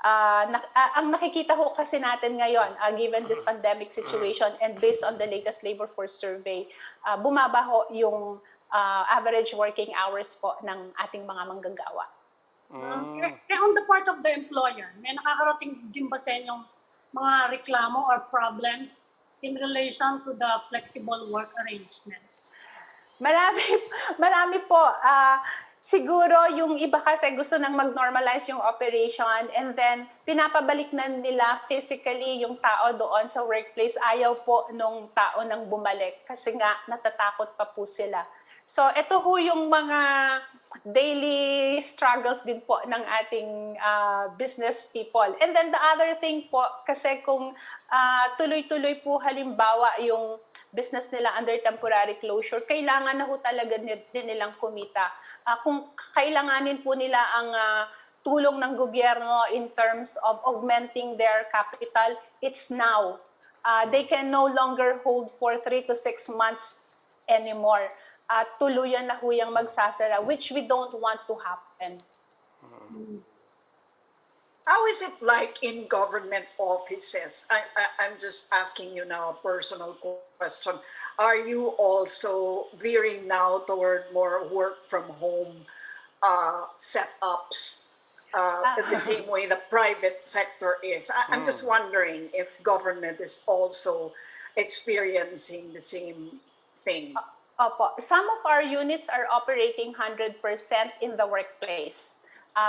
S2: ang nakikita ho kasi natin ngayon, given this pandemic situation and based on the latest labor force survey, bumaba ho yung average working hours po ng ating mga manggagawa.
S9: On the part of the employer, may nakakarating din ba yung mga reklamo or problems in relation to the flexible work arrangements?
S2: Marami po. Siguro yung iba kasi gusto nang mag-normalize yung operation and then pinapabalik na nila physically yung tao doon sa workplace. Ayaw po nung tao nang bumalik kasi nga natatakot pa po sila. So ito ho yung mga daily struggles din po ng ating business people. And then the other thing po, kasi kung tuloy-tuloy po halimbawa yung business nila under temporary closure, kailangan na ho talaga din nilang kumita. Kung kailanganin po nila ang tulong ng gobyerno in terms of augmenting their capital, it's now. They can no longer hold for 3 to 6 months anymore. Tuluyan na ho yung magsasara, which we don't want to happen.
S7: How is it like in government offices? I'm just asking you now a personal question. Are you also veering now toward more work from home setups in the same way the private sector is? I'm just wondering if government is also experiencing the same thing.
S2: Opo. Some of our units are operating 100% in the workplace.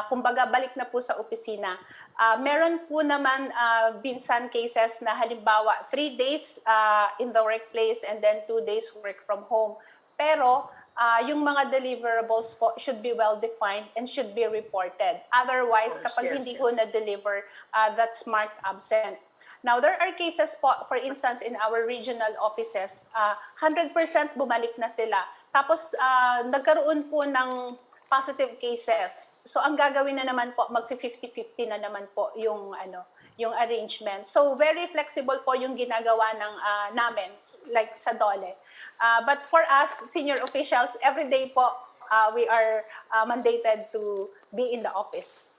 S2: Kumbaga, balik na po sa opisina. Meron po naman binsan cases na halimbawa 3 days in the workplace and then 2 days work from home. Pero yung mga deliverables po should be well-defined and should be reported. Otherwise, kapag hindi ho na-deliver, that's marked absent. Now, there are cases po, for instance, in our regional offices, 100% bumalik na sila. Tapos, nagkaroon po ng positive cases. So, ang gagawin na naman po, mag-50-50 na naman po yung arrangement. So, very flexible po yung ginagawa namin, like sa DOLE. But for us, senior officials, every day po, we are mandated to be in the office.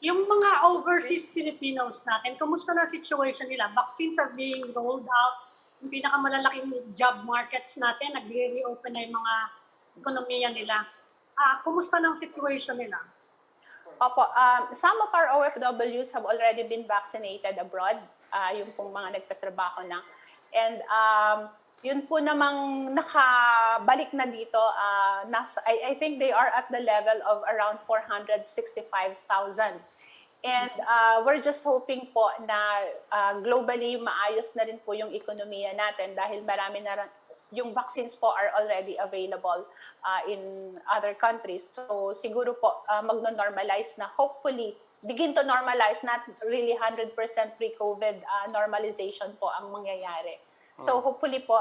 S9: Yung mga overseas Filipinos natin, kumusta na situation nila? Vaccines are being rolled out. Yung pinakamalalaking job markets natin, nag-reopen na yung mga ekonomiya nila. Kumusta na ang situation nila?
S2: Opo, some of our OFWs have already been vaccinated abroad, yung pong mga nagtatrabaho na. And yun po namang nakabalik na dito, I think they are at the level of around 465,000. And we're just hoping po na globally maayos na rin po yung ekonomiya natin dahil marami na yung vaccines po are already available in other countries. So siguro po magno-normalize na, hopefully begin to normalize, not really 100% pre-COVID normalization po ang mangyayari. So hopefully po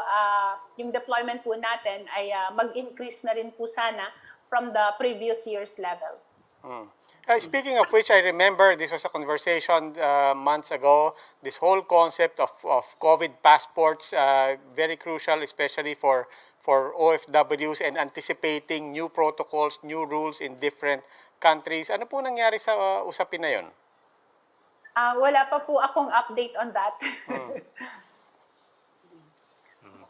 S2: yung deployment po natin ay mag-increase na rin po sana from the previous year's level.
S6: Speaking of which, I remember this was a conversation months ago. This whole concept of COVID passports, very crucial, especially for OFWs and anticipating new protocols, new rules in different countries. Ano po nangyari sa usapin na yun?
S2: Wala pa po akong update on that.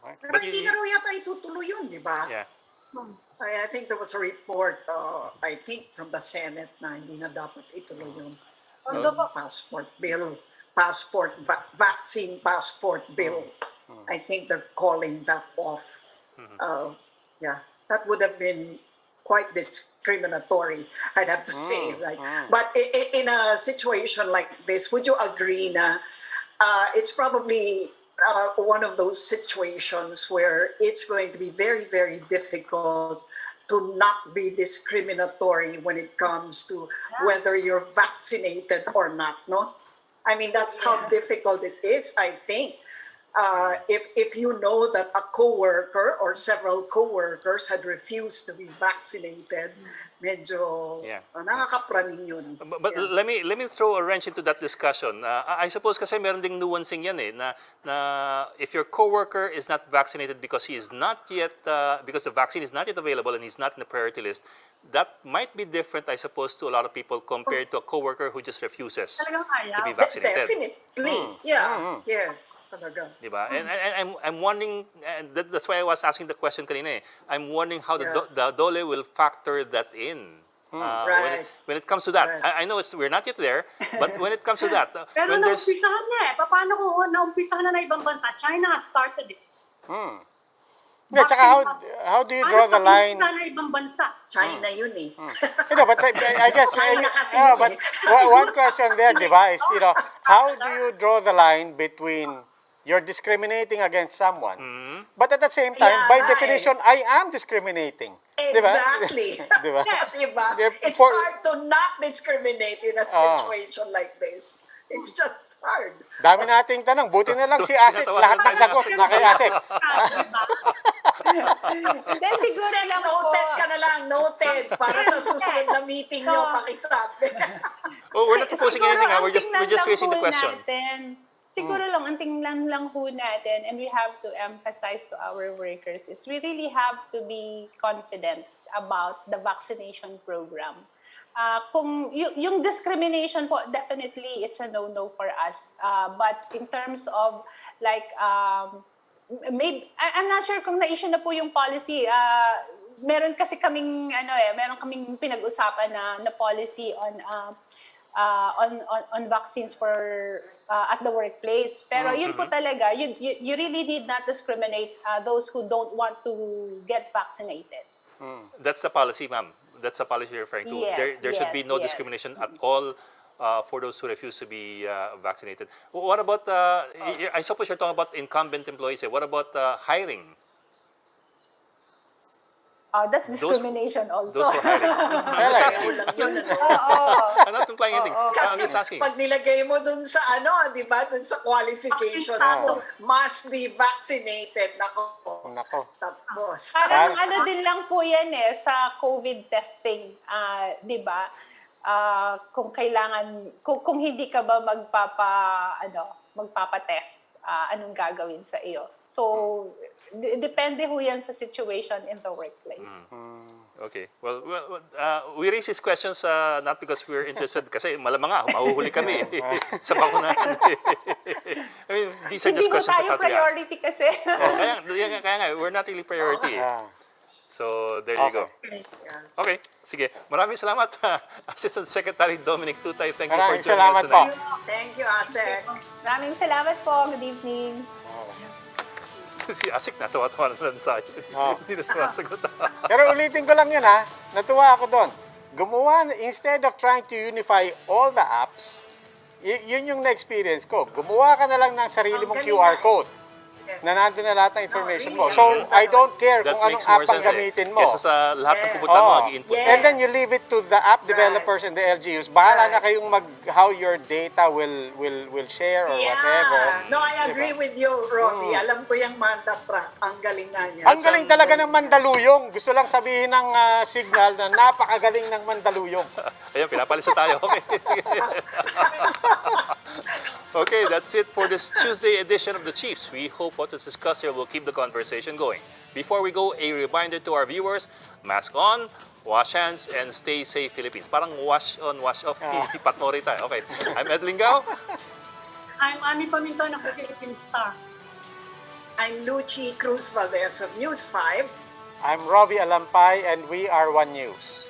S7: Pero hindi na raw yata itutuloy yun, di ba?
S5: Yeah.
S7: I think there was a report, I think from the Senate na hindi na dapat ituloy yung passport bill, vaccine passport bill. I think they're calling that off. Yeah, that would have been quite discriminatory, I'd have to say, right? But in a situation like this, would you agree na it's probably one of those situations where it's going to be very, very difficult to not be discriminatory when it comes to whether you're vaccinated or not, no? I mean, that's how difficult it is, I think. If you know that a coworker or several coworkers had refused to be vaccinated, medyo nakakapraning yun.
S5: But let me throw a wrench into that discussion. I suppose kasi meron ding nuancing yan na if your coworker is not vaccinated because he is not yet because the vaccine is not yet available and he's not in the priority list, that might be different, I suppose, to a lot of people compared to a coworker who just refuses to be vaccinated.
S7: Definitely, yeah, yes, talaga.
S5: Diba? And I'm wondering, and that's why I was asking the question kanina. I'm wondering how the DOLE will factor that in.
S7: Right.
S5: When it comes to that.
S7: Right.
S5: I know we're not yet there, but when it comes to that,
S9: Pero
S5: when there's
S9: naumpisahan na eh. Paano kung naumpisahan na ibang bansa? China has started it.
S6: Yeah, tsaka how do you draw the line?
S9: Paano na ibang bansa?
S7: China yun eh.
S6: But I guess,
S7: China kasi
S6: but one question there, di ba, is, how do you draw the line between you're discriminating against someone. But at the same time,
S7: Yeah,
S6: by
S7: right.
S6: definition, I am discriminating. Diba?
S7: Exactly.
S6: Diba?
S7: Diba? It's
S6: For-
S7: hard to not discriminate in a situation like this. It's just hard.
S6: Dami nating tanong. Buti na lang si Asec,
S5: Tinatawanan
S6: lahat ng
S5: tayo ni
S6: sagot
S5: Asec.
S6: na kay Asec.
S2: Then siguro lang po.
S7: Noted ka na lang, noted. Para sa susunod na meeting nyo, pakisabi.
S5: Oh, we're not proposing anything.
S2: Siguro
S5: We're
S2: ang
S5: just
S2: tingnan
S5: raising
S2: lang
S5: the
S2: po
S5: question.
S2: natin, siguro lang, ang tingnan lang po natin, and we have to emphasize to our workers, is we really have to be confident about the vaccination program. Kung yung discrimination po, definitely it's a no-no for us. But in terms of like, maybe, I'm not sure kung na-issue na po yung policy. Meron kasi kaming meron kaming pinag-usapan na policy on vaccines for at the workplace. Pero yun po talaga, you really need not discriminate those who don't want to get vaccinated.
S5: That's the policy, ma'am. That's the policy you're referring to.
S2: Yes,
S5: There should be no
S2: yes.
S5: discrimination at all for those who refuse to be vaccinated. What about, I suppose you're talking about incumbent employees. What about hiring?
S2: That's discrimination also.
S5: Those for hiring. I'm just asking. I'm not implying anything. I'm
S7: Kasi
S5: just asking.
S7: pag nilagay mo dun sa di ba, dun sa qualifications mo, must be vaccinated.
S6: Nako.
S7: Tapos.
S2: Parang din lang po yan sa COVID testing, di ba? Kung kailangan, kung hindi ka ba magpapa-test, anong gagawin sa iyo. So, depende ho yan sa situation in the workplace.
S5: Okay. Well, we raise these questions not because we're interested, kasi malamang nga, mahuhuli kami sa bakunahan. I mean, these are
S2: Hindi
S5: just
S2: ho
S5: questions
S2: tayo
S5: that we ask.
S2: priority kasi.
S5: Kaya nga, we're not really priority. So, there you go. Okay, sige. Maraming salamat, Assistant Secretary Dominique Tutay. Thank you for
S6: Maraming
S5: joining
S6: salamat
S5: us tonight.
S6: po.
S7: Thank you, Asec.
S2: Maraming salamat po. Good evening.
S5: Si Asik, natawa-tawa na lang tayo. Hindi na sumasagot.
S6: Pero ulitin ko lang yun ha. Natuwa ako doon. Gumawa, instead of trying to unify all the apps, yun yung na-experience ko. Gumawa ka na lang ng sarili mong
S7: galing
S6: QR
S7: nga.
S6: code
S7: Yes.
S6: na nandun na lahat ng information mo.
S7: really,
S6: So,
S7: really.
S6: I don't care
S5: That
S6: kung anong
S5: makes more
S6: app ang
S5: sense
S6: gamitin mo.
S5: Kesa sa lahat ng
S7: Yes.
S5: pupunta mo, mag-input.
S7: Yes.
S6: And then you leave it to the app developers and the LGUs. Bahala na kayong how your data will share or whatever.
S7: No, I agree with you, Robbie. Alam ko yung Manda Track. Ang galing nga niya.
S6: Ang galing talaga ng Mandaluyong. Gusto lang sabihin ng Signal na napakagaling ng Mandaluyong.
S5: Ayan, pinapalisa tayo. Okay. Okay, that's it for this Tuesday edition of the Chiefs. We hope what is discussed here will keep the conversation going. Before we go, a reminder to our viewers, mask on, wash hands, and stay safe, Philippines. Parang wash on, wash off. Patnori tayo. Okay. I'm Ed Lingao.
S9: I'm Ani Paminton of the Philippine Star.
S7: I'm Lucy Cruz Valdez of News 5.
S6: I'm Robbie Alampay and we are One News.